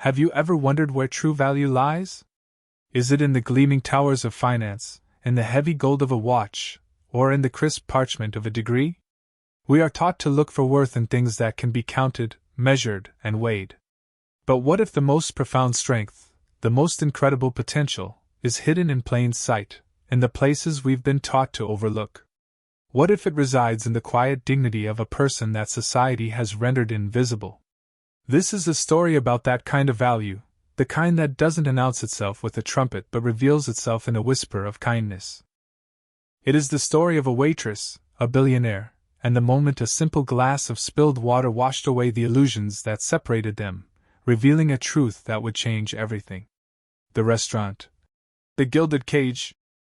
Have you ever wondered where true value lies? Is it in the gleaming towers of finance, in the heavy gold of a watch, or in the crisp parchment of a degree? We are taught to look for worth in things that can be counted, measured, and weighed. But what if the most profound strength, the most incredible potential, is hidden in plain sight, in the places we've been taught to overlook? What if it resides in the quiet dignity of a person that society has rendered invisible? This is a story about that kind of value, the kind that doesn't announce itself with a trumpet but reveals itself in a whisper of kindness. It is the story of a waitress, a billionaire, and the moment a simple glass of spilled water washed away the illusions that separated them, revealing a truth that would change everything. The restaurant, the Gilded Cage,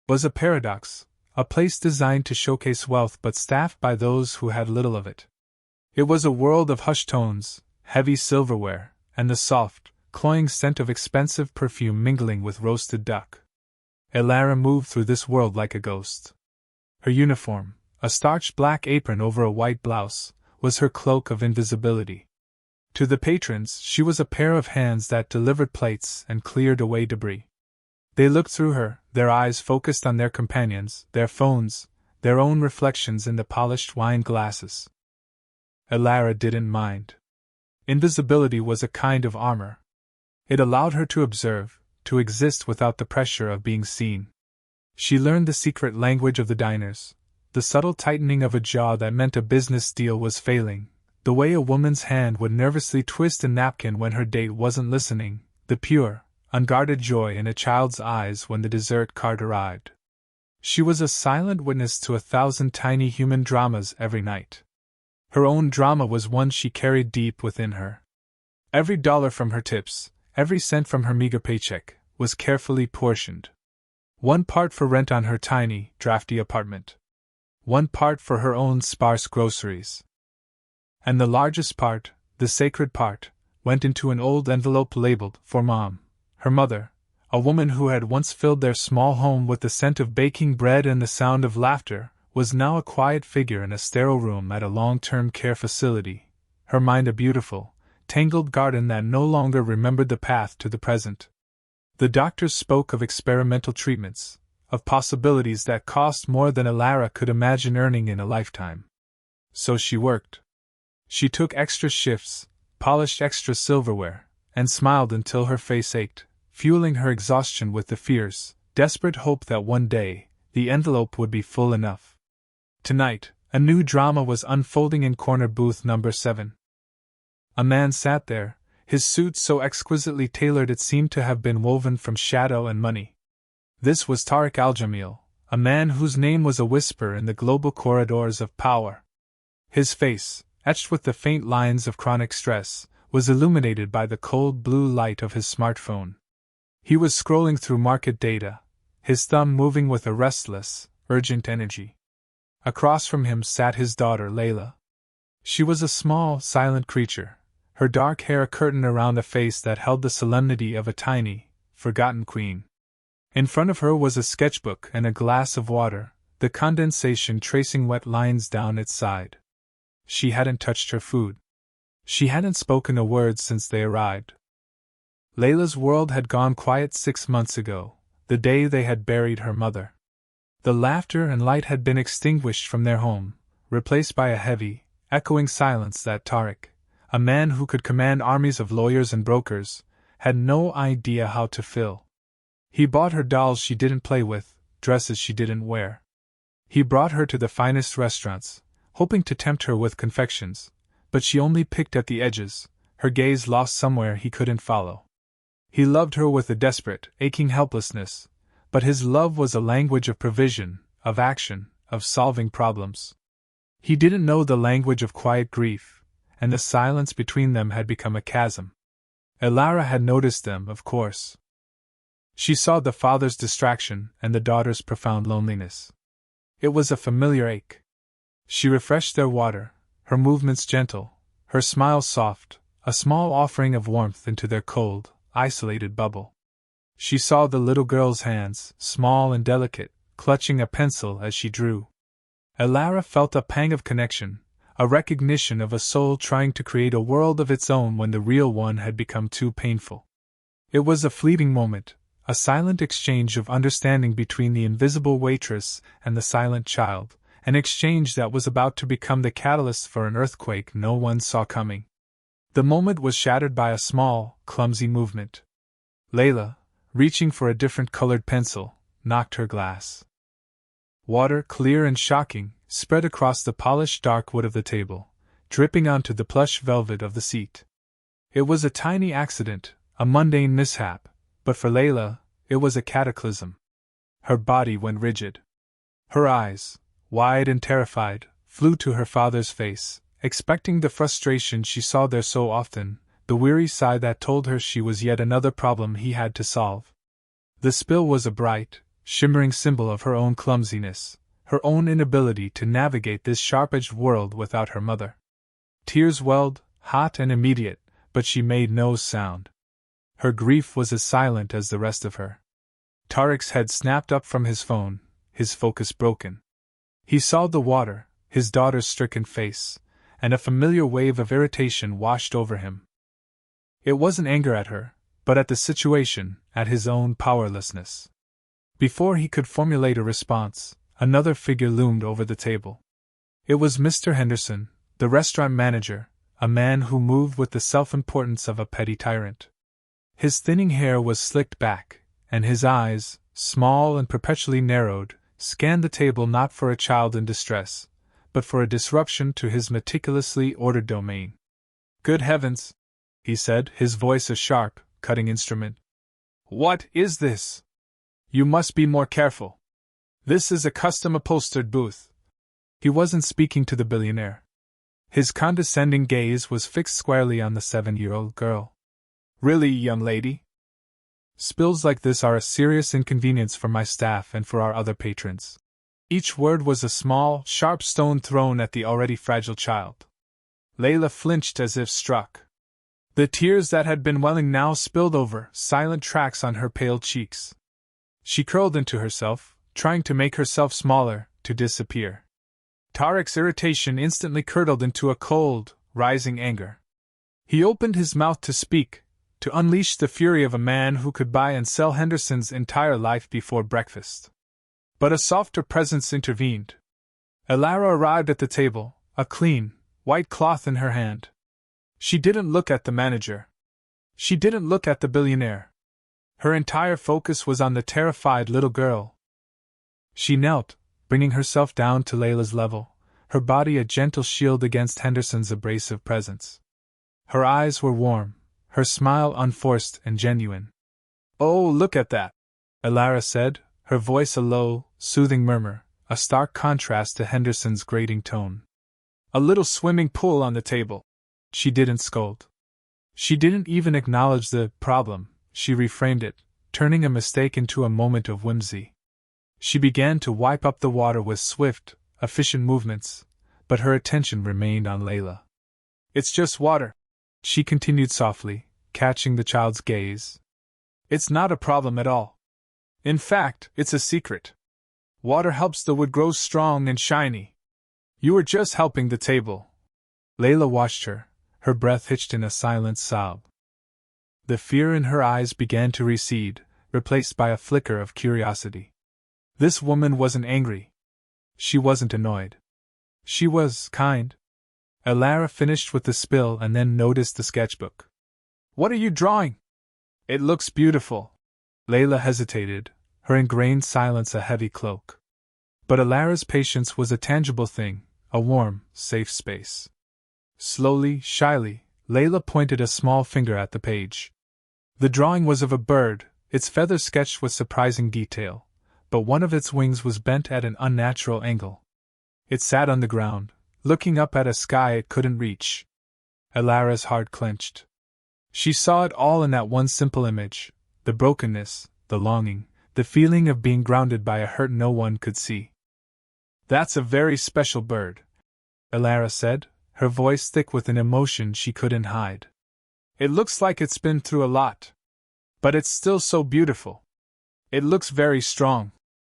was a paradox, a place designed to showcase wealth but staffed by those who had little of it. It was a world of hushed tones, heavy silverware, and the soft, cloying scent of expensive perfume mingling with roasted duck. Elara moved through this world like a ghost. Her uniform, a starched black apron over a white blouse, was her cloak of invisibility. To the patrons, she was a pair of hands that delivered plates and cleared away debris. They looked through her, their eyes focused on their companions, their phones, their own reflections in the polished wine glasses. Elara didn't mind. Invisibility was a kind of armor. It allowed her to observe, to exist without the pressure of being seen. She learned the secret language of the diners, the subtle tightening of a jaw that meant a business deal was failing, the way a woman's hand would nervously twist a napkin when her date wasn't listening, the pure, unguarded joy in a child's eyes when the dessert cart arrived. She was a silent witness to 1,000 tiny human dramas every night. Her own drama was one she carried deep within her. Every dollar from her tips, every cent from her meager paycheck, was carefully portioned. One part for rent on her tiny, drafty apartment. One part for her own sparse groceries. And the largest part, the sacred part, went into an old envelope labeled, "For Mom," her mother, a woman who had once filled their small home with the scent of baking bread and the sound of laughter, was now a quiet figure in a sterile room at a long-term care facility, her mind a beautiful, tangled garden that no longer remembered the path to the present. The doctors spoke of experimental treatments, of possibilities that cost more than Elara could imagine earning in a lifetime. So she worked. She took extra shifts, polished extra silverware, and smiled until her face ached, fueling her exhaustion with the fierce, desperate hope that one day, the envelope would be full enough. Tonight, a new drama was unfolding in corner booth number 7. A man sat there, his suit so exquisitely tailored it seemed to have been woven from shadow and money. This was Tariq Al-Jamil, a man whose name was a whisper in the global corridors of power. His face, etched with the faint lines of chronic stress, was illuminated by the cold blue light of his smartphone. He was scrolling through market data, his thumb moving with a restless, urgent energy. Across from him sat his daughter Layla. She was a small, silent creature, her dark hair a curtain around a face that held the solemnity of a tiny, forgotten queen. In front of her was a sketchbook and a glass of water, the condensation tracing wet lines down its side. She hadn't touched her food. She hadn't spoken a word since they arrived. Layla's world had gone quiet 6 months ago, the day they had buried her mother. The laughter and light had been extinguished from their home, replaced by a heavy, echoing silence that Tariq, a man who could command armies of lawyers and brokers, had no idea how to fill. He bought her dolls she didn't play with, dresses she didn't wear. He brought her to the finest restaurants, hoping to tempt her with confections, but she only picked at the edges, her gaze lost somewhere he couldn't follow. He loved her with a desperate, aching helplessness, but his love was a language of provision, of action, of solving problems. He didn't know the language of quiet grief, and the silence between them had become a chasm. Elara had noticed them, of course. She saw the father's distraction and the daughter's profound loneliness. It was a familiar ache. She refreshed their water, her movements gentle, her smile soft, a small offering of warmth into their cold, isolated bubble. She saw the little girl's hands, small and delicate, clutching a pencil as she drew. Elara felt a pang of connection, a recognition of a soul trying to create a world of its own when the real one had become too painful. It was a fleeting moment, a silent exchange of understanding between the invisible waitress and the silent child, an exchange that was about to become the catalyst for an earthquake no one saw coming. The moment was shattered by a small, clumsy movement. Layla, reaching for a different colored pencil, knocked her glass. Water, clear and shocking, spread across the polished dark wood of the table, dripping onto the plush velvet of the seat. It was a tiny accident, a mundane mishap, but for Layla, it was a cataclysm. Her body went rigid. Her eyes, wide and terrified, flew to her father's face, expecting the frustration she saw there so often, the weary sigh that told her she was yet another problem he had to solve. The spill was a bright, shimmering symbol of her own clumsiness, her own inability to navigate this sharp-edged world without her mother. Tears welled, hot and immediate, but she made no sound. Her grief was as silent as the rest of her. Tariq's head snapped up from his phone, his focus broken. He saw the water, his daughter's stricken face, and a familiar wave of irritation washed over him. It wasn't anger at her, but at the situation, at his own powerlessness. Before he could formulate a response, another figure loomed over the table. It was Mr. Henderson, the restaurant manager, a man who moved with the self-importance of a petty tyrant. His thinning hair was slicked back, and his eyes, small and perpetually narrowed, scanned the table not for a child in distress, but for a disruption to his meticulously ordered domain. "Good heavens," he said, his voice a sharp, cutting instrument. "What is this? You must be more careful. This is a custom-upholstered booth." He wasn't speaking to the billionaire. His condescending gaze was fixed squarely on the 7-year-old girl. "Really, young lady? Spills like this are a serious inconvenience for my staff and for our other patrons." Each word was a small, sharp stone thrown at the already fragile child. Layla flinched as if struck. The tears that had been welling now spilled over, silent tracks on her pale cheeks. She curled into herself, trying to make herself smaller, to disappear. Tariq's irritation instantly curdled into a cold, rising anger. He opened his mouth to speak, to unleash the fury of a man who could buy and sell Henderson's entire life before breakfast. But a softer presence intervened. Elara arrived at the table, a clean, white cloth in her hand. She didn't look at the manager. She didn't look at the billionaire. Her entire focus was on the terrified little girl. She knelt, bringing herself down to Layla's level, her body a gentle shield against Henderson's abrasive presence. Her eyes were warm, her smile unforced and genuine. "Oh, look at that," Elara said, her voice a low, soothing murmur, a stark contrast to Henderson's grating tone. "A little swimming pool on the table." She didn't scold. She didn't even acknowledge the problem, she reframed it, turning a mistake into a moment of whimsy. She began to wipe up the water with swift, efficient movements, but her attention remained on Layla. "It's just water," she continued softly, catching the child's gaze. "It's not a problem at all. In fact, it's a secret. Water helps the wood grow strong and shiny. You are just helping the table." Layla watched her, her breath hitched in a silent sob. The fear in her eyes began to recede, replaced by a flicker of curiosity. This woman wasn't angry. She wasn't annoyed. She was kind. Elara finished with the spill and then noticed the sketchbook. "What are you drawing?" "It looks beautiful." Layla hesitated, her ingrained silence a heavy cloak. But Elara's patience was a tangible thing, a warm, safe space. Slowly, shyly, Layla pointed a small finger at the page. The drawing was of a bird, its feathers sketched with surprising detail, but one of its wings was bent at an unnatural angle. It sat on the ground, looking up at a sky it couldn't reach. Elara's heart clenched. She saw it all in that one simple image, the brokenness, the longing, the feeling of being grounded by a hurt no one could see. "That's a very special bird," Elara said, her voice thick with an emotion she couldn't hide. "It looks like it's been through a lot. But it's still so beautiful. It looks very strong."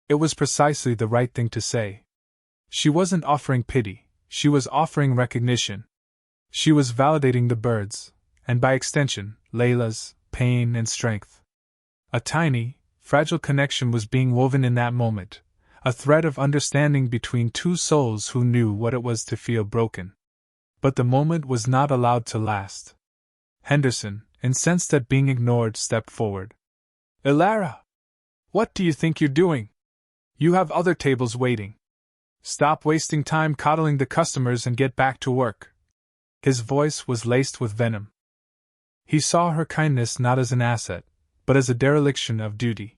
It was precisely the right thing to say. She wasn't offering pity, she was offering recognition. She was validating the birds, and by extension, Layla's, pain and strength. A tiny, fragile connection was being woven in that moment, a thread of understanding between two souls who knew what it was to feel broken. But the moment was not allowed to last. Henderson, incensed at being ignored, stepped forward. "Elara! What do you think you're doing? You have other tables waiting. Stop wasting time coddling the customers and get back to work." His voice was laced with venom. He saw her kindness not as an asset, but as a dereliction of duty.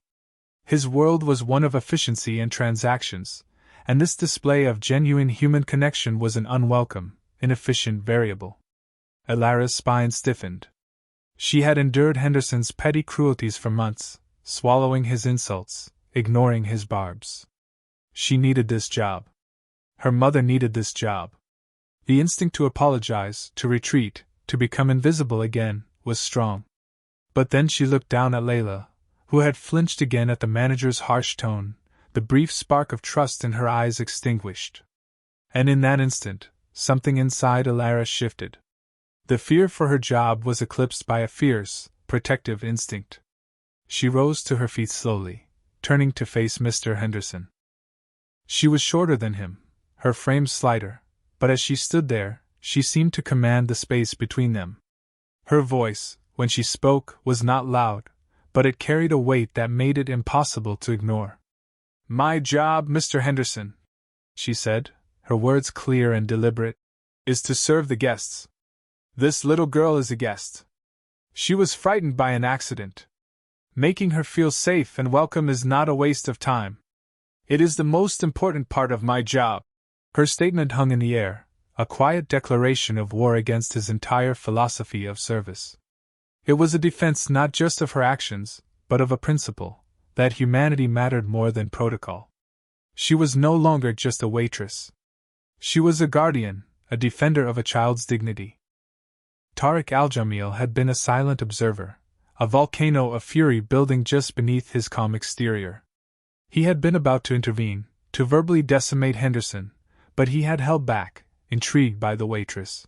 His world was one of efficiency and transactions, and this display of genuine human connection was an unwelcome, inefficient variable. Elara's spine stiffened. She had endured Henderson's petty cruelties for months, swallowing his insults, ignoring his barbs. She needed this job. Her mother needed this job. The instinct to apologize, to retreat, to become invisible again, was strong. But then she looked down at Layla, who had flinched again at the manager's harsh tone, the brief spark of trust in her eyes extinguished. And in that instant, something inside Elara shifted. The fear for her job was eclipsed by a fierce, protective instinct. She rose to her feet slowly, turning to face Mr. Henderson. She was shorter than him, her frame slighter, but as she stood there, she seemed to command the space between them. Her voice, when she spoke, was not loud, but it carried a weight that made it impossible to ignore. "My job, Mr. Henderson," she said, her words clear and deliberate, "is to serve the guests. This little girl is a guest. She was frightened by an accident. Making her feel safe and welcome is not a waste of time. It is the most important part of my job." Her statement hung in the air, a quiet declaration of war against his entire philosophy of service. It was a defense not just of her actions, but of a principle, that humanity mattered more than protocol. She was no longer just a waitress. She was a guardian, a defender of a child's dignity. Tariq Al-Jamil had been a silent observer, a volcano of fury building just beneath his calm exterior. He had been about to intervene, to verbally decimate Henderson, but he had held back, intrigued by the waitress.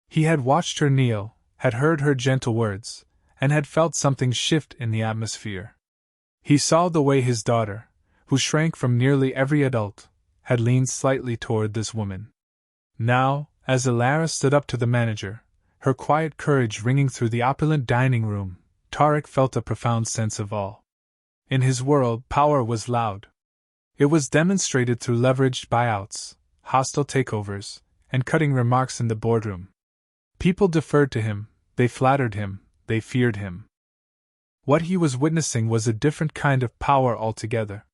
He had watched her kneel, had heard her gentle words, and had felt something shift in the atmosphere. He saw the way his daughter, who shrank from nearly every adult, had leaned slightly toward this woman. Now, as Elara stood up to the manager, her quiet courage ringing through the opulent dining room, Tariq felt a profound sense of awe. In his world, power was loud. It was demonstrated through leveraged buyouts, hostile takeovers, and cutting remarks in the boardroom. People deferred to him, they flattered him, they feared him. What he was witnessing was a different kind of power altogether.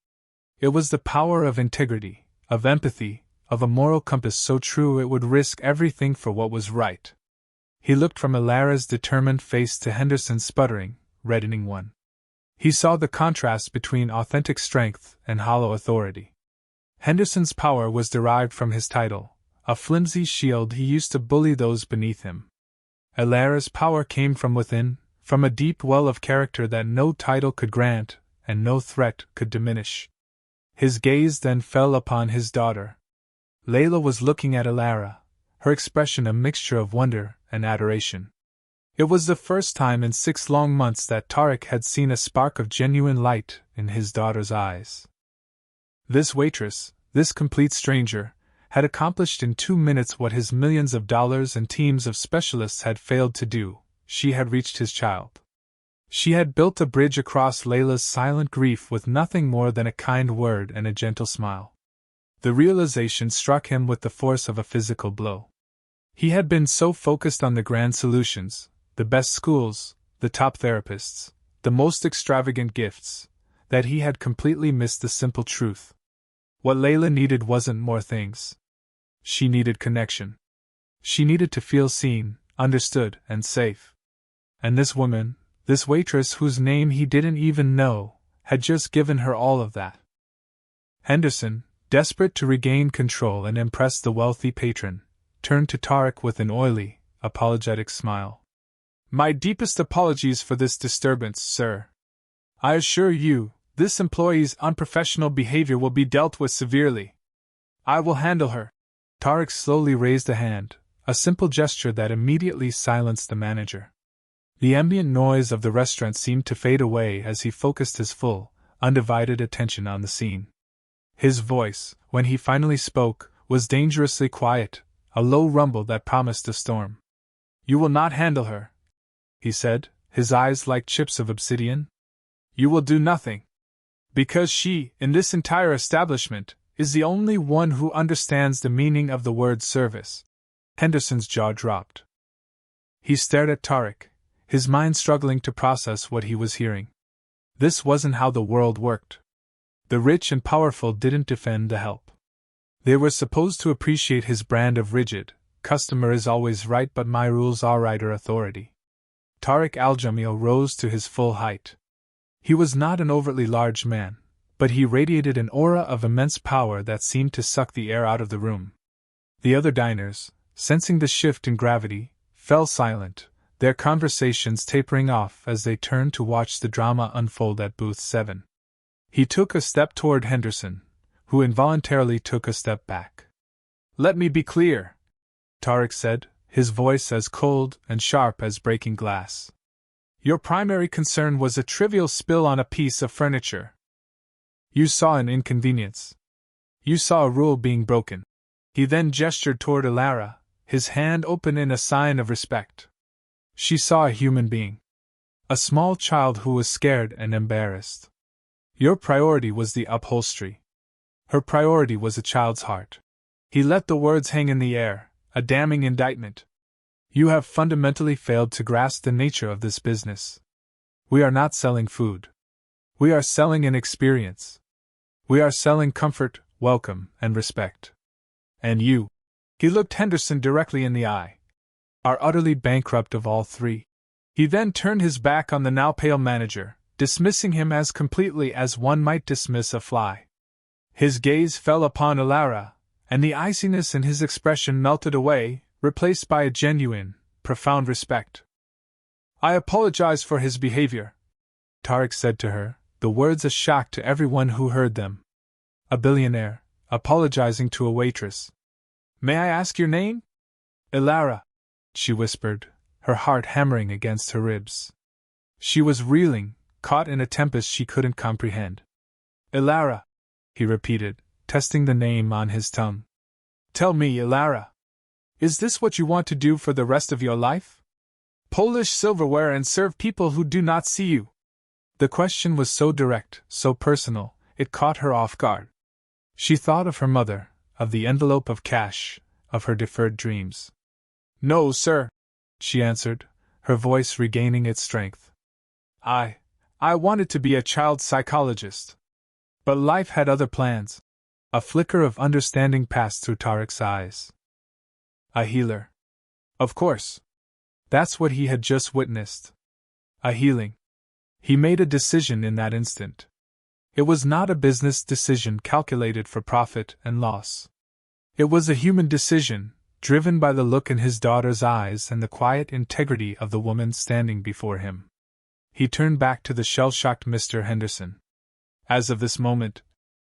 It was the power of integrity, of empathy, of a moral compass so true it would risk everything for what was right. He looked from Elara's determined face to Henderson's sputtering, reddening one. He saw the contrast between authentic strength and hollow authority. Henderson's power was derived from his title, a flimsy shield he used to bully those beneath him. Elara's power came from within, from a deep well of character that no title could grant, and no threat could diminish. His gaze then fell upon his daughter. Layla was looking at Elara, her expression a mixture of wonder and adoration. It was the first time in 6 long months that Tariq had seen a spark of genuine light in his daughter's eyes. This waitress, this complete stranger, had accomplished in 2 minutes what his millions of dollars and teams of specialists had failed to do. She had reached his child. She had built a bridge across Layla's silent grief with nothing more than a kind word and a gentle smile. The realization struck him with the force of a physical blow. He had been so focused on the grand solutions, the best schools, the top therapists, the most extravagant gifts, that he had completely missed the simple truth. What Layla needed wasn't more things. She needed connection. She needed to feel seen, understood, and safe. And this woman, this waitress whose name he didn't even know, had just given her all of that. Henderson, desperate to regain control and impress the wealthy patron, turned to Tariq with an oily, apologetic smile. "My deepest apologies for this disturbance, sir. I assure you, this employee's unprofessional behavior will be dealt with severely. I will handle her." Tarek slowly raised a hand, a simple gesture that immediately silenced the manager. The ambient noise of the restaurant seemed to fade away as he focused his full, undivided attention on the scene. His voice, when he finally spoke, was dangerously quiet, a low rumble that promised a storm. "You will not handle her," he said, his eyes like chips of obsidian. "You will do nothing. Because she, in this entire establishment, is the only one who understands the meaning of the word service." Henderson's jaw dropped. He stared at Tarek, his mind struggling to process what he was hearing. This wasn't how the world worked. The rich and powerful didn't defend the help. They were supposed to appreciate his brand of rigid, customer is always right but my rules are righter authority. Tarek Al-Jamil rose to his full height. He was not an overtly large man, but he radiated an aura of immense power that seemed to suck the air out of the room. The other diners, sensing the shift in gravity, fell silent, their conversations tapering off as they turned to watch the drama unfold at booth 7. He took a step toward Henderson, who involuntarily took a step back. "Let me be clear," Tarek said, his voice as cold and sharp as breaking glass. "Your primary concern was a trivial spill on a piece of furniture. You saw an inconvenience. You saw a rule being broken." He then gestured toward Ilara, his hand open in a sign of respect. She saw a human being. A small child who was scared and embarrassed. Your priority was the upholstery. Her priority was a child's heart. He let the words hang in the air, a damning indictment. "You have fundamentally failed to grasp the nature of this business. We are not selling food. We are selling an experience. We are selling comfort, welcome, and respect. And you," he looked Henderson directly in the eye, "are utterly bankrupt of all three." He then turned his back on the now pale manager, dismissing him as completely as one might dismiss a fly. His gaze fell upon Ilara, and the iciness in his expression melted away, replaced by a genuine, profound respect. "I apologize for his behavior," Tarek said to her, the words a shock to everyone who heard them. A billionaire, apologizing to a waitress. "May I ask your name?" "Ilara," she whispered, her heart hammering against her ribs. She was reeling, caught in a tempest she couldn't comprehend. "Ilara," he repeated, testing the name on his tongue. "Tell me, Ilara, is this what you want to do for the rest of your life? Polish silverware and serve people who do not see you?" The question was so direct, so personal, it caught her off guard. She thought of her mother, of the envelope of cash, of her deferred dreams. "No, sir," she answered, her voice regaining its strength. I wanted to be a child psychologist. But life had other plans." A flicker of understanding passed through Tarek's eyes. "A healer. Of course. That's what he had just witnessed. A healing." He made a decision in that instant. It was not a business decision calculated for profit and loss. It was a human decision, driven by the look in his daughter's eyes and the quiet integrity of the woman standing before him. He turned back to the shell-shocked Mr. Henderson. "As of this moment,"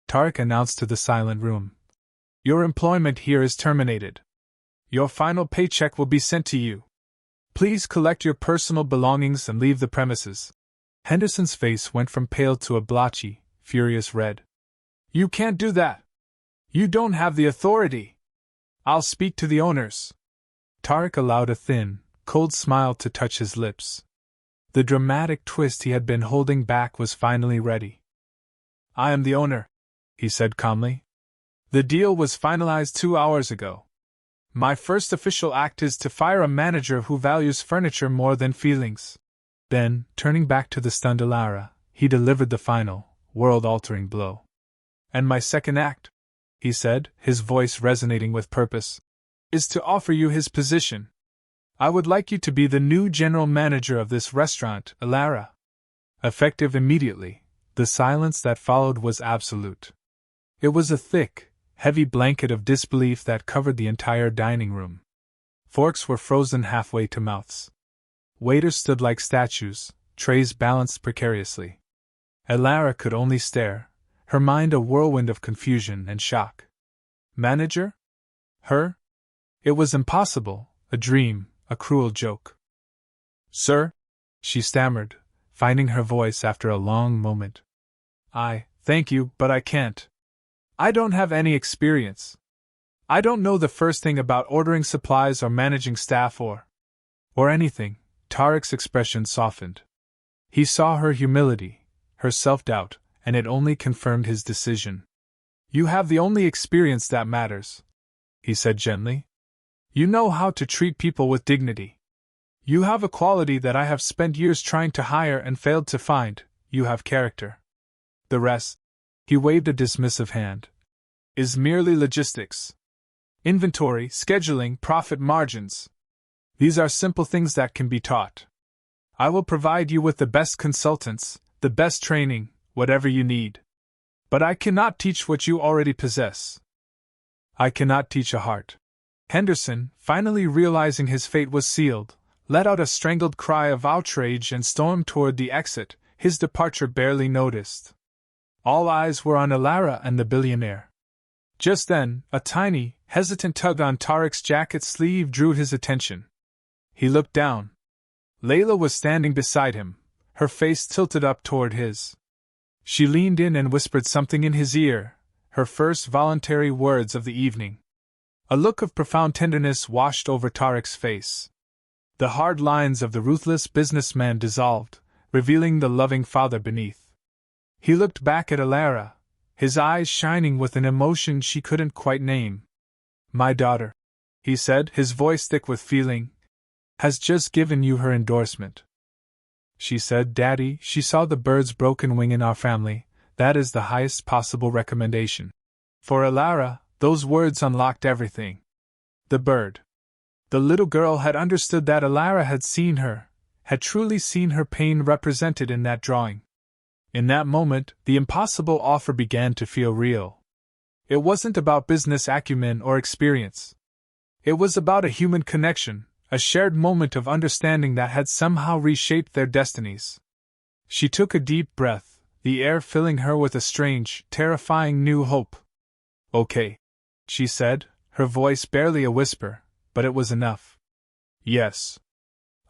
Tarek announced to the silent room, "your employment here is terminated. Your final paycheck will be sent to you. Please collect your personal belongings and leave the premises." Henderson's face went from pale to a blotchy, furious red. "You can't do that. You don't have the authority. I'll speak to the owners." Tarek allowed a thin, cold smile to touch his lips. The dramatic twist he had been holding back was finally ready. "I am the owner," he said calmly. "The deal was finalized 2 hours ago. My first official act is to fire a manager who values furniture more than feelings." Then, turning back to the stunned Ilara, he delivered the final, world-altering blow. "And my second act," he said, his voice resonating with purpose, "is to offer you his position. I would like you to be the new general manager of this restaurant, Ilara." Effective immediately, the silence that followed was absolute. It was a thick, heavy blanket of disbelief that covered the entire dining room. Forks were frozen halfway to mouths. Waiters stood like statues, trays balanced precariously. Ilara could only stare, her mind a whirlwind of confusion and shock. "Manager?" Her? It was impossible, a dream, a cruel joke. Sir? She stammered, finding her voice after a long moment. Thank you, but I can't. I don't have any experience. I don't know the first thing about ordering supplies or managing staff or anything. Tarek's expression softened. He saw her humility, her self-doubt, and it only confirmed his decision. You have the only experience that matters, he said gently. You know how to treat people with dignity. You have a quality that I have spent years trying to hire and failed to find. You have character. The rest, he waved a dismissive hand, is merely logistics. Inventory, scheduling, profit margins. These are simple things that can be taught. I will provide you with the best consultants, the best training, whatever you need. But I cannot teach what you already possess. I cannot teach a heart. Henderson, finally realizing his fate was sealed, let out a strangled cry of outrage and stormed toward the exit, his departure barely noticed. All eyes were on Alara and the billionaire. Just then, a tiny, hesitant tug on Tarek's jacket sleeve drew his attention. He looked down. Layla was standing beside him, her face tilted up toward his. She leaned in and whispered something in his ear, her first voluntary words of the evening. A look of profound tenderness washed over Tarek's face. The hard lines of the ruthless businessman dissolved, revealing the loving father beneath. He looked back at Alara, his eyes shining with an emotion she couldn't quite name. My daughter, he said, his voice thick with feeling, has just given you her endorsement. She said, Daddy, she saw the bird's broken wing in our family. That is the highest possible recommendation. For Alara, those words unlocked everything. The bird. The little girl had understood that Alara had seen her, had truly seen her pain represented in that drawing. In that moment, the impossible offer began to feel real. It wasn't about business acumen or experience. It was about a human connection, a shared moment of understanding that had somehow reshaped their destinies. She took a deep breath, the air filling her with a strange, terrifying new hope. Okay, she said, her voice barely a whisper, but it was enough. Yes.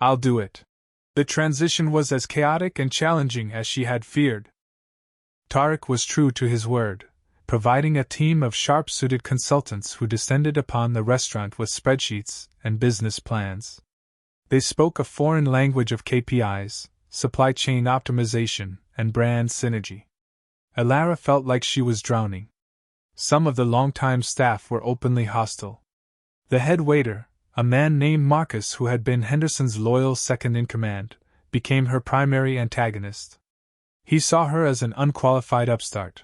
I'll do it. The transition was as chaotic and challenging as she had feared. Tarek was true to his word, providing a team of sharp-suited consultants who descended upon the restaurant with spreadsheets and business plans. They spoke a foreign language of KPIs, supply chain optimization, and brand synergy. Alara felt like she was drowning. Some of the longtime staff were openly hostile. The head waiter, a man named Marcus who had been Henderson's loyal second-in-command, became her primary antagonist. He saw her as an unqualified upstart,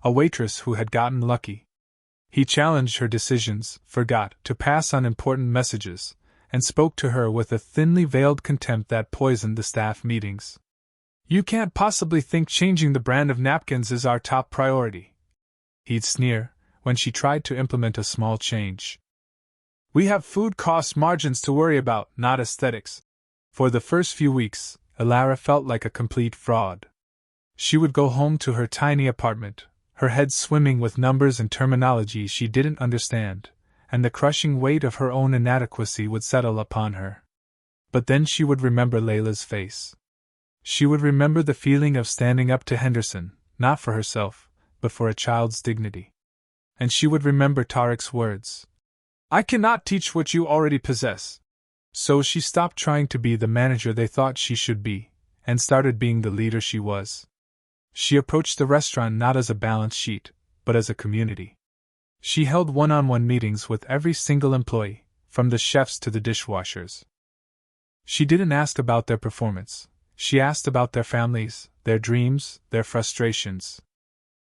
a waitress who had gotten lucky. He challenged her decisions, forgot to pass on important messages, and spoke to her with a thinly veiled contempt that poisoned the staff meetings. You can't possibly think changing the brand of napkins is our top priority, he'd sneer, when she tried to implement a small change. We have food cost margins to worry about, not aesthetics. For the first few weeks, Alara felt like a complete fraud. She would go home to her tiny apartment, her head swimming with numbers and terminology she didn't understand, and the crushing weight of her own inadequacy would settle upon her. But then she would remember Layla's face. She would remember the feeling of standing up to Henderson, not for herself, but for a child's dignity. And she would remember Tarek's words. I cannot teach what you already possess. So she stopped trying to be the manager they thought she should be, and started being the leader she was. She approached the restaurant not as a balance sheet, but as a community. She held one-on-one meetings with every single employee, from the chefs to the dishwashers. She didn't ask about their performance. She asked about their families, their dreams, their frustrations.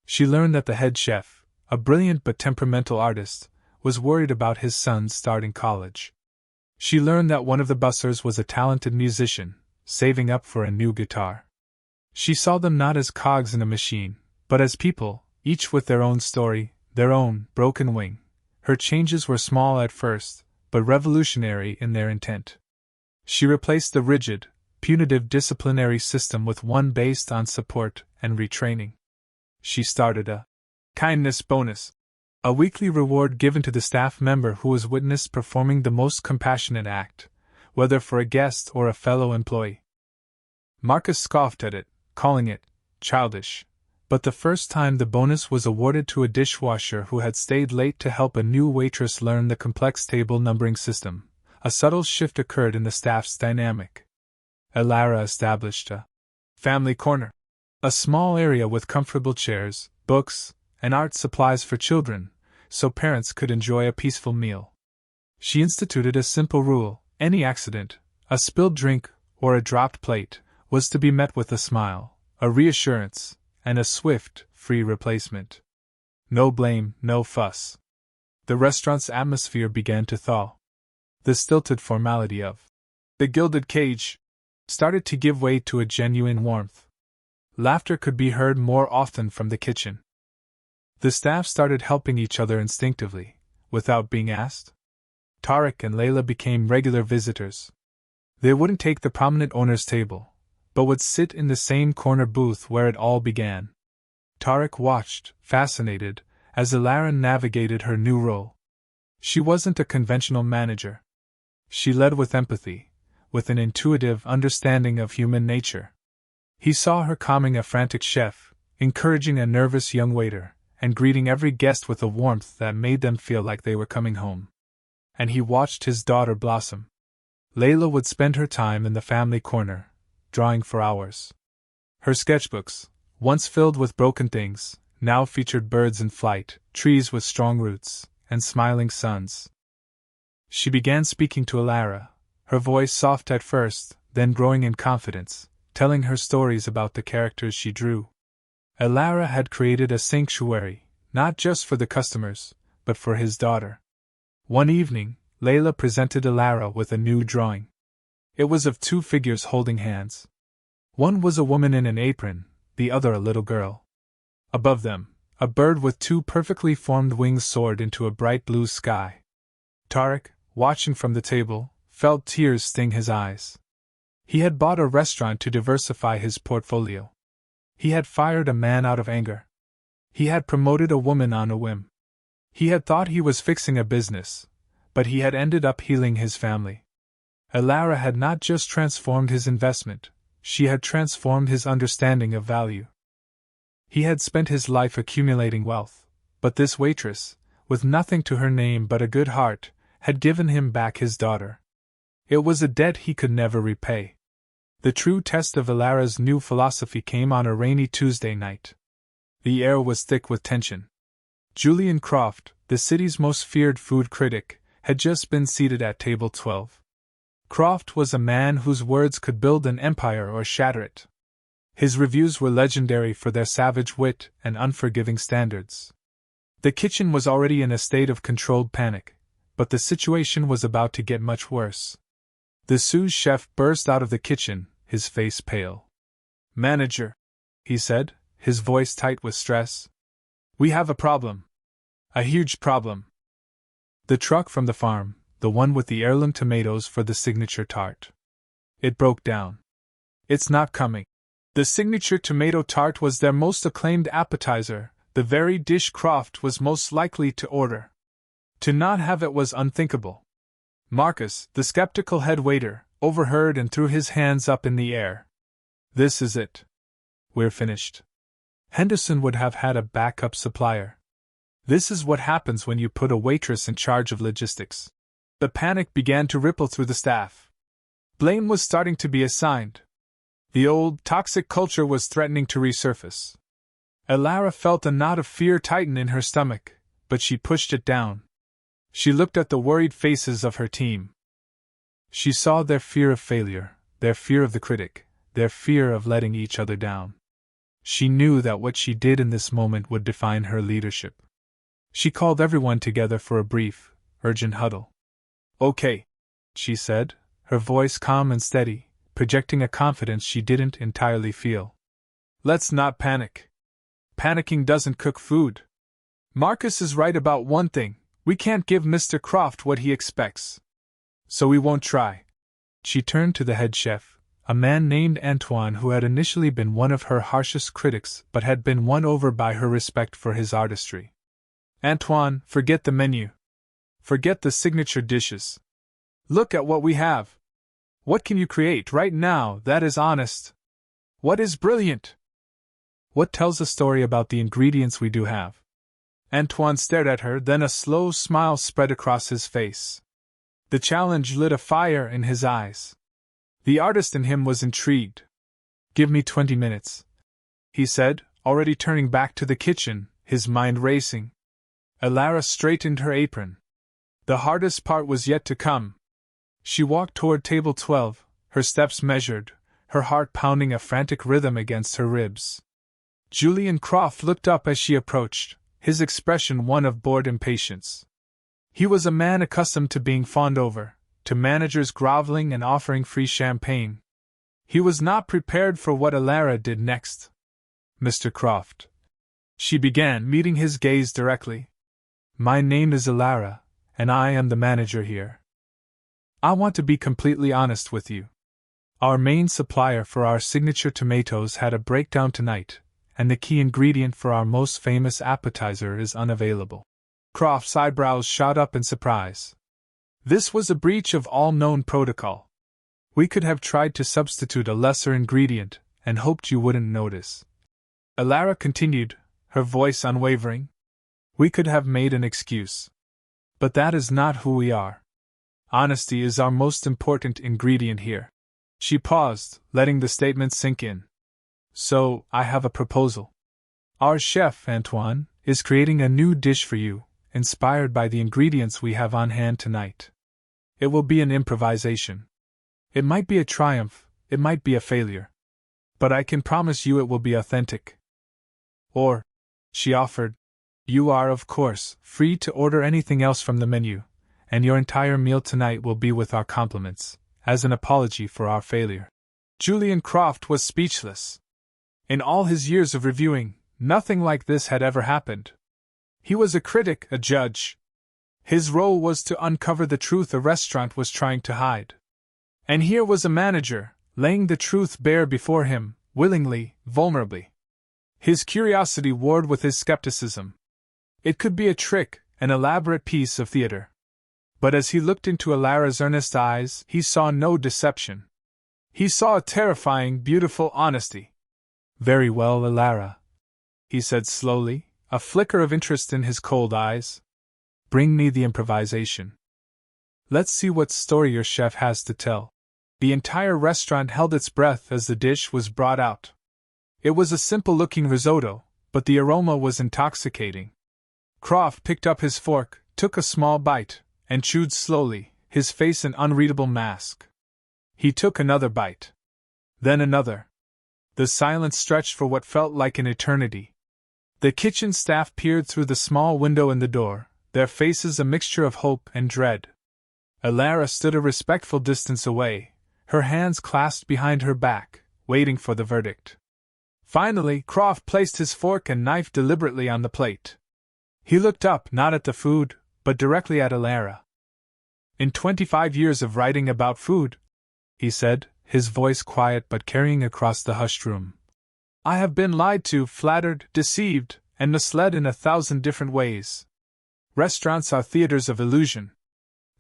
She learned that the head chef, a brilliant but temperamental artist, was worried about his son starting college. She learned that one of the bussers was a talented musician, saving up for a new guitar. She saw them not as cogs in a machine, but as people, each with their own story, their own broken wing. Her changes were small at first, but revolutionary in their intent. She replaced the rigid, punitive disciplinary system with one based on support and retraining. She started a kindness bonus. A weekly reward given to the staff member who was witnessed performing the most compassionate act, whether for a guest or a fellow employee. Marcus scoffed at it, calling it childish, but the first time the bonus was awarded to a dishwasher who had stayed late to help a new waitress learn the complex table numbering system, a subtle shift occurred in the staff's dynamic. Elara established a family corner, a small area with comfortable chairs, books, and art supplies for children, so parents could enjoy a peaceful meal. She instituted a simple rule: any accident, a spilled drink, or a dropped plate, was to be met with a smile, a reassurance, and a swift, free replacement. No blame, no fuss. The restaurant's atmosphere began to thaw. The stilted formality of the gilded cage started to give way to a genuine warmth. Laughter could be heard more often from the kitchen. The staff started helping each other instinctively, without being asked. Tariq and Layla became regular visitors. They wouldn't take the prominent owner's table, but would sit in the same corner booth where it all began. Tariq watched, fascinated, as Elara navigated her new role. She wasn't a conventional manager. She led with empathy, with an intuitive understanding of human nature. He saw her calming a frantic chef, encouraging a nervous young waiter, and greeting every guest with a warmth that made them feel like they were coming home. And he watched his daughter blossom. Layla would spend her time in the family corner, drawing for hours. Her sketchbooks, once filled with broken things, now featured birds in flight, trees with strong roots, and smiling suns. She began speaking to Elara, her voice soft at first, then growing in confidence, telling her stories about the characters she drew. Elara had created a sanctuary, not just for the customers, but for his daughter. One evening, Layla presented Elara with a new drawing. It was of two figures holding hands. One was a woman in an apron, the other a little girl. Above them, a bird with two perfectly formed wings soared into a bright blue sky. Tariq, watching from the table, felt tears sting his eyes. He had bought a restaurant to diversify his portfolio. He had fired a man out of anger. He had promoted a woman on a whim. He had thought he was fixing a business, but he had ended up healing his family. Elara had not just transformed his investment, she had transformed his understanding of value. He had spent his life accumulating wealth, but this waitress, with nothing to her name but a good heart, had given him back his daughter. It was a debt he could never repay. The true test of Elara's new philosophy came on a rainy Tuesday night. The air was thick with tension. Julian Croft, the city's most feared food critic, had just been seated at table 12. Croft was a man whose words could build an empire or shatter it. His reviews were legendary for their savage wit and unforgiving standards. The kitchen was already in a state of controlled panic, but the situation was about to get much worse. The sous chef burst out of the kitchen, his face pale. "Manager," he said, his voice tight with stress. "We have a problem. A huge problem." The truck from the farm, the one with the heirloom tomatoes for the signature tart. It broke down. "It's not coming." The signature tomato tart was their most acclaimed appetizer, the very dish Croft was most likely to order. To not have it was unthinkable. Marcus, the skeptical head waiter, overheard and threw his hands up in the air. "This is it. We're finished." Henderson would have had a backup supplier. This is what happens when you put a waitress in charge of logistics. The panic began to ripple through the staff. Blame was starting to be assigned. The old, toxic culture was threatening to resurface. Elara felt a knot of fear tighten in her stomach, but she pushed it down. She looked at the worried faces of her team. She saw their fear of failure, their fear of the critic, their fear of letting each other down. She knew that what she did in this moment would define her leadership. She called everyone together for a brief, urgent huddle. "Okay," she said, her voice calm and steady, projecting a confidence she didn't entirely feel. "Let's not panic. Panicking doesn't cook food. Marcus is right about one thing. We can't give Mr. Croft what he expects. So we won't try." She turned to the head chef, a man named Antoine who had initially been one of her harshest critics but had been won over by her respect for his artistry. Antoine, forget the menu. Forget the signature dishes. Look at what we have. What can you create right now that is honest? What is brilliant? What tells a story about the ingredients we do have? Antoine stared at her, then a slow smile spread across his face. The challenge lit a fire in his eyes. The artist in him was intrigued. Give me 20 minutes, he said, already turning back to the kitchen, his mind racing. Alara straightened her apron. The hardest part was yet to come. She walked toward table 12, her steps measured, her heart pounding a frantic rhythm against her ribs. Julian Croft looked up as she approached, his expression one of bored impatience. He was a man accustomed to being fawned over, to managers groveling and offering free champagne. He was not prepared for what Alara did next. Mr. Croft, she began, meeting his gaze directly. My name is Alara, and I am the manager here. I want to be completely honest with you. Our main supplier for our signature tomatoes had a breakdown tonight, and the key ingredient for our most famous appetizer is unavailable. Croft's eyebrows shot up in surprise. This was a breach of all known protocol. We could have tried to substitute a lesser ingredient and hoped you wouldn't notice. Alara continued, her voice unwavering. We could have made an excuse. But that is not who we are. Honesty is our most important ingredient here. She paused, letting the statement sink in. So, I have a proposal. Our chef, Antoine, is creating a new dish for you, inspired by the ingredients we have on hand tonight. It will be an improvisation. It might be a triumph, it might be a failure. But I can promise you it will be authentic. Or, she offered, you are, of course, free to order anything else from the menu, and your entire meal tonight will be with our compliments, as an apology for our failure. Julian Croft was speechless. In all his years of reviewing, nothing like this had ever happened. He was a critic, a judge. His role was to uncover the truth a restaurant was trying to hide. And here was a manager, laying the truth bare before him, willingly, vulnerably. His curiosity warred with his skepticism. It could be a trick, an elaborate piece of theater. But as he looked into Alara's earnest eyes, he saw no deception. He saw a terrifying, beautiful honesty. Very well, Alara, he said slowly, a flicker of interest in his cold eyes. Bring me the improvisation. Let's see what story your chef has to tell. The entire restaurant held its breath as the dish was brought out. It was a simple-looking risotto, but the aroma was intoxicating. Croft picked up his fork, took a small bite, and chewed slowly, his face an unreadable mask. He took another bite. Then another. The silence stretched for what felt like an eternity. The kitchen staff peered through the small window in the door, their faces a mixture of hope and dread. Alara stood a respectful distance away, her hands clasped behind her back, waiting for the verdict. Finally, Croft placed his fork and knife deliberately on the plate. He looked up, not at the food, but directly at Alara. In 25 years of writing about food, he said, his voice quiet but carrying across the hushed room, I have been lied to, flattered, deceived, and misled in 1,000 different ways. Restaurants are theaters of illusion.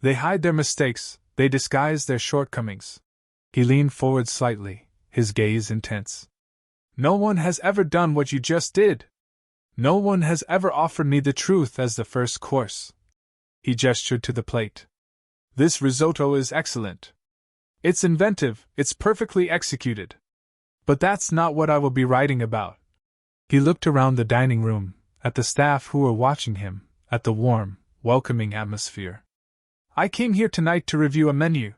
They hide their mistakes, they disguise their shortcomings. He leaned forward slightly, his gaze intense. No one has ever done what you just did. No one has ever offered me the truth as the first course. He gestured to the plate. This risotto is excellent. It's inventive, it's perfectly executed. But that's not what I will be writing about. He looked around the dining room, at the staff who were watching him, at the warm, welcoming atmosphere. I came here tonight to review a menu.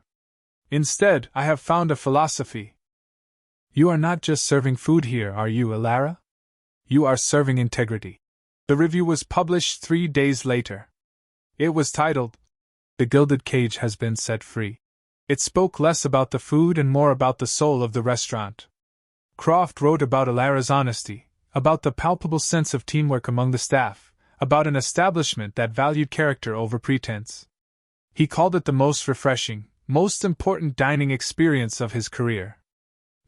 Instead, I have found a philosophy. You are not just serving food here, are you, Alara? You are serving integrity. The review was published 3 days later. It was titled, The Gilded Cage Has Been Set Free. It spoke less about the food and more about the soul of the restaurant. Croft wrote about Alara's honesty, about the palpable sense of teamwork among the staff, about an establishment that valued character over pretense. He called it the most refreshing, most important dining experience of his career.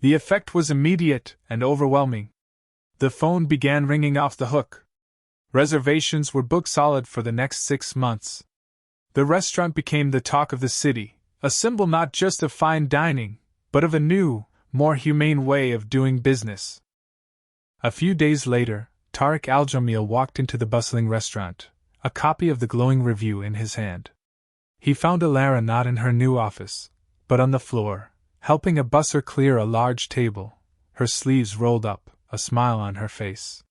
The effect was immediate and overwhelming. The phone began ringing off the hook. Reservations were booked solid for the next 6 months. The restaurant became the talk of the city, a symbol not just of fine dining, but of a new, more humane way of doing business. A few days later, Tariq Al-Jamil walked into the bustling restaurant, a copy of the glowing review in his hand. He found Alara not in her new office, but on the floor, helping a busser clear a large table, her sleeves rolled up, a smile on her face.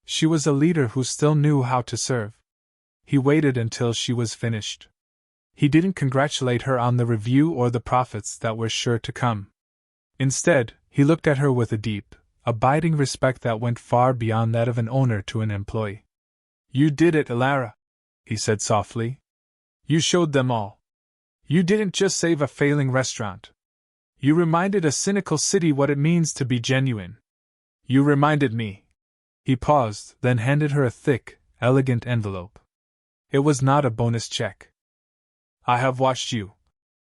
She was a leader who still knew how to serve. He waited until she was finished. He didn't congratulate her on the review or the profits that were sure to come. Instead, he looked at her with a deep, abiding respect that went far beyond that of an owner to an employee. "You did it, Alara," he said softly. "You showed them all. You didn't just save a failing restaurant. You reminded a cynical city what it means to be genuine. You reminded me." He paused, then handed her a thick, elegant envelope. It was not a bonus check. "I have watched you,"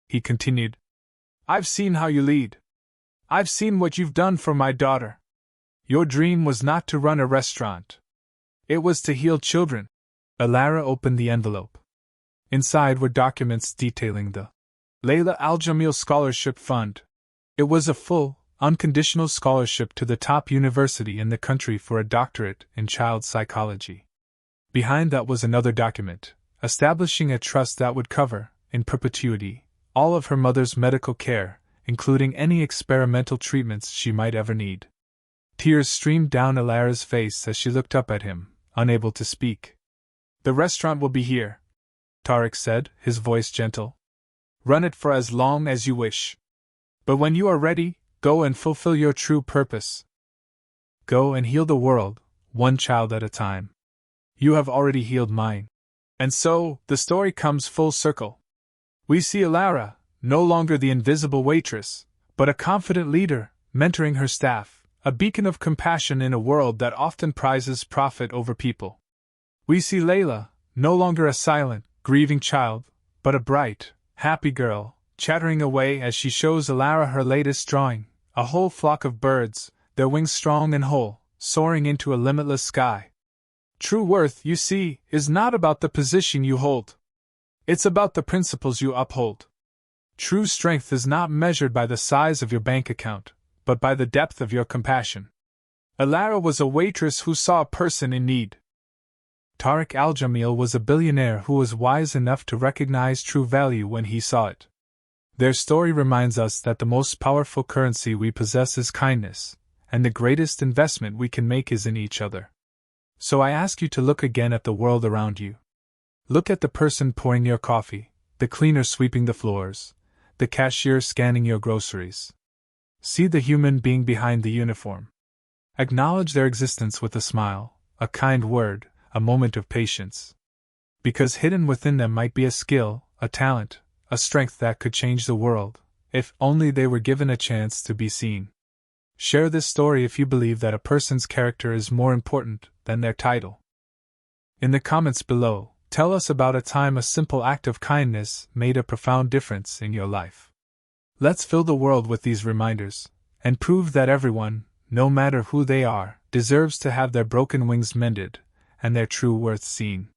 he continued. "I've seen how you lead. I've seen what you've done for my daughter. Your dream was not to run a restaurant. It was to heal children." Alara opened the envelope. Inside were documents detailing the Layla Al-Jamil Scholarship Fund. It was a full, unconditional scholarship to the top university in the country for a doctorate in child psychology. Behind that was another document, establishing a trust that would cover, in perpetuity, all of her mother's medical care, including any experimental treatments she might ever need. Tears streamed down Alara's face as she looked up at him, unable to speak. "The restaurant will be here," Tariq said, his voice gentle. "Run it for as long as you wish. But when you are ready, go and fulfill your true purpose. Go and heal the world, one child at a time. You have already healed mine." And so, the story comes full circle. We see Alara, no longer the invisible waitress, but a confident leader, mentoring her staff, a beacon of compassion in a world that often prizes profit over people. We see Layla, no longer a silent, grieving child, but a bright, happy girl, chattering away as she shows Alara her latest drawing, a whole flock of birds, their wings strong and whole, soaring into a limitless sky. True worth, you see, is not about the position you hold. It's about the principles you uphold. True strength is not measured by the size of your bank account, but by the depth of your compassion. Alara was a waitress who saw a person in need. Tariq Al-Jamil was a billionaire who was wise enough to recognize true value when he saw it. Their story reminds us that the most powerful currency we possess is kindness, and the greatest investment we can make is in each other. So I ask you to look again at the world around you. Look at the person pouring your coffee, the cleaner sweeping the floors, the cashier scanning your groceries. See the human being behind the uniform. Acknowledge their existence with a smile, a kind word, a moment of patience. Because hidden within them might be a skill, a talent, a strength that could change the world, if only they were given a chance to be seen. Share this story if you believe that a person's character is more important than their title. In the comments below, tell us about a time a simple act of kindness made a profound difference in your life. Let's fill the world with these reminders, and prove that everyone, no matter who they are, deserves to have their broken wings mended, and their true worth seen.